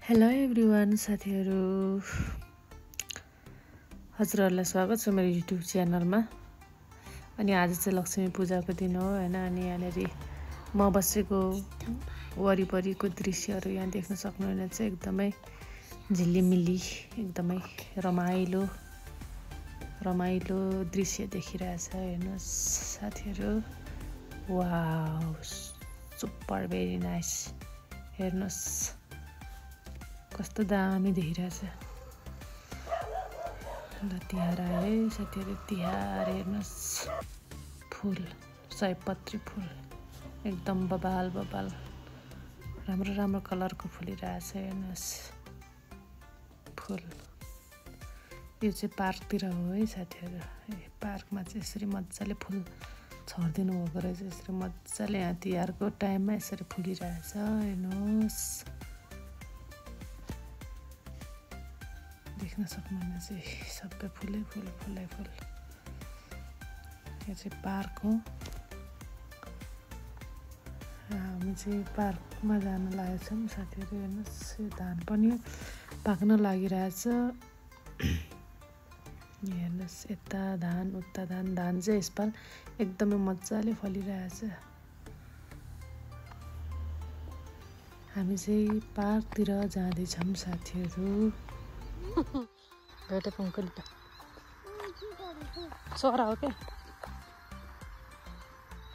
Hello everyone साथीहरु, हजुरहरुलाई स्वागत छ मेरो युट्युब च्यानलमा। अनि आज चाहिँ लक्ष्मी पूजाको दिन हो हैन। अनि यहाँनेरि म बसेको वरिपरिको दृश्यहरु यहाँ देख्न सक्नुहुन्छ। चाहिँ एकदमै झिलिमिली एकदमै रमाइलो दृश्य देखिरहेछ। हेर्नुस् साथीहरु, वाउ सुपर भेरी नाइस। हेर्नुस् कस्तो दामी देखिरहेछ। ल तिहार आयो है साथीहरु, तिहार हेर्नुस्, फुल सयपत्री फुल एकदम बबाल राम्रो कलरको फुलिरहेछ। हेर्नुस् फुल। यो चाहिँ पार्कतिर हो है साथीहरु। पार्कमा चाहिँ यसरी मजाले फुल छर्दिनु भएको रहेछ। यसरी मजाले यहाँ तिहारको टाइममा यसरी फुलिरहेछ। हेर्नुस् देख्न सक्नुहुन्छ चाहिँ सबै फुलै फुल। यो चाहिँ पार्क हो। हामी चाहिँ पार्कमा जान लागेको छौँ साथीहरु। हेर्नुस् यो धान पनि पाक्न लागिरहेछ। हेर्नुस् यता धान उता धान चाहिँ यसपाल एकदमै मजाले फलिरहेछ। हामी चाहिँ पार्कतिर जाँदैछौँ साथीहरु। भेटे पंकली त चरा हो क्या?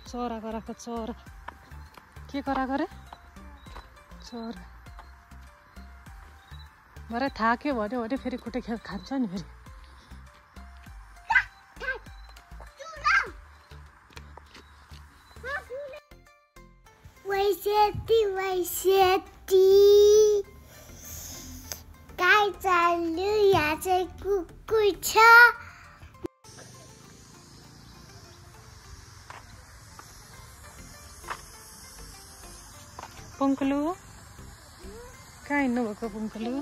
चरा कराएको चरा के कराएको रे? चरा भरे थाक्यो भन्यो फेरि खुट्टे खेल खान्छ नि फेरि। वैसेती काय चाल्यो? यहाँ चाहिँ कुकुर छ। पंकलु कहाँ हिँड्नु भएको? पंकलु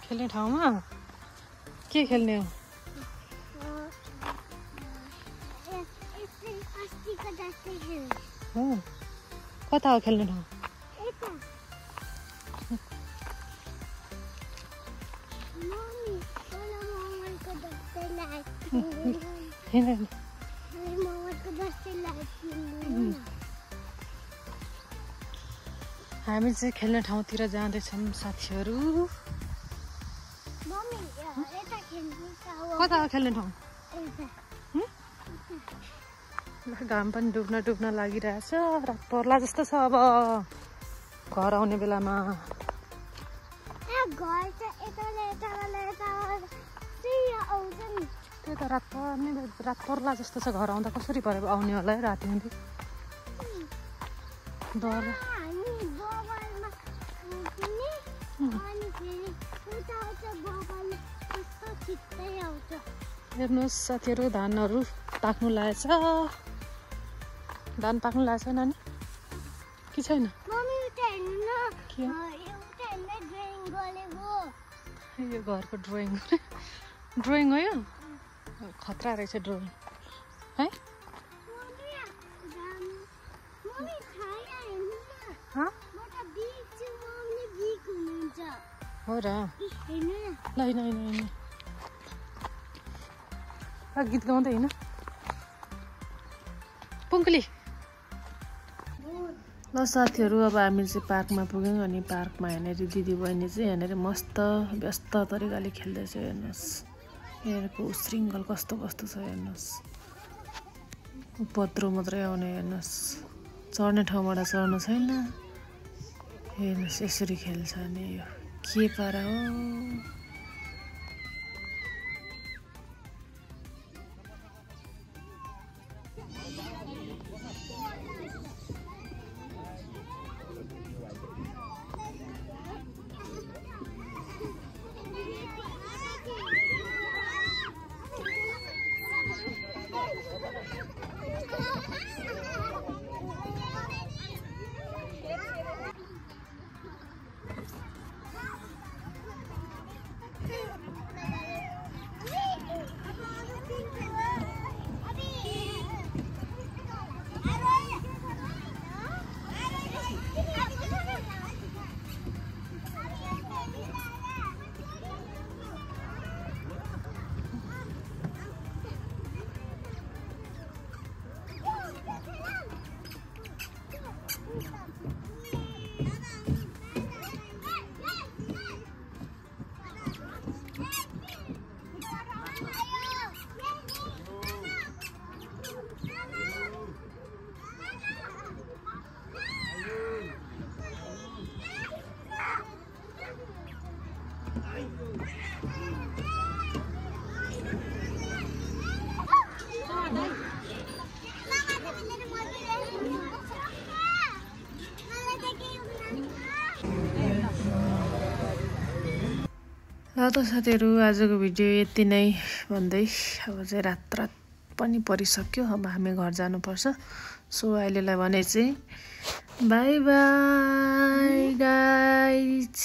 खेल्ने ठाउँमा के खेल्ने हो? कता हो खेल्ने ठाउँ? हामी चाहिँ खेल्ने ठाउँतिर जाँदैछौँ साथीहरु। कता हो खेल्ने ठाउँ? घाम पनि डुब्न लागिरहेछ। रात पर्ला जस्तो छ अब घर आउने बेलामा। त्यही त रात पर्ला जस्तो छ। घर आउँदा कसरी परेर आउने होला है राति हुँदै डर। हेर्नुहोस् साथीहरु, धानहरू पाक्नु लागेछ। धान पाक्नु लागेछ नानी कि छैन? यो घरको ड्रइङ हो। यो खतरा रहेछ ड्रइङ है। हो र ल गीत गाउँदै होइन पुङ्कली। ल साथीहरु, अब हामी चाहिँ पार्कमा पुग्यौँ। अनि पार्कमा यहाँनिर दिदी बहिनी चाहिँ यहाँनिर मस्त व्यस्त तरिकाले खेल्दैछ। हेर्नुहोस् यहाँको उशृङ्खल कस्तो छ। हेर्नुहोस् उपद्रो मात्रै आउने। हेर्नुहोस् चढ्ने ठाउँबाट चढ्नु छैन। हेर्नुहोस् यसरी खेल्छ। नि यो के पारा हो? ल त साथीहरू आजको भिडियो यति नै भन्दै अब चाहिँ रात पनि परिसक्यो। अब हामी घर जानुपर्छ। सो अहिलेलाई भने चाहिँ बाई बाई गाइज।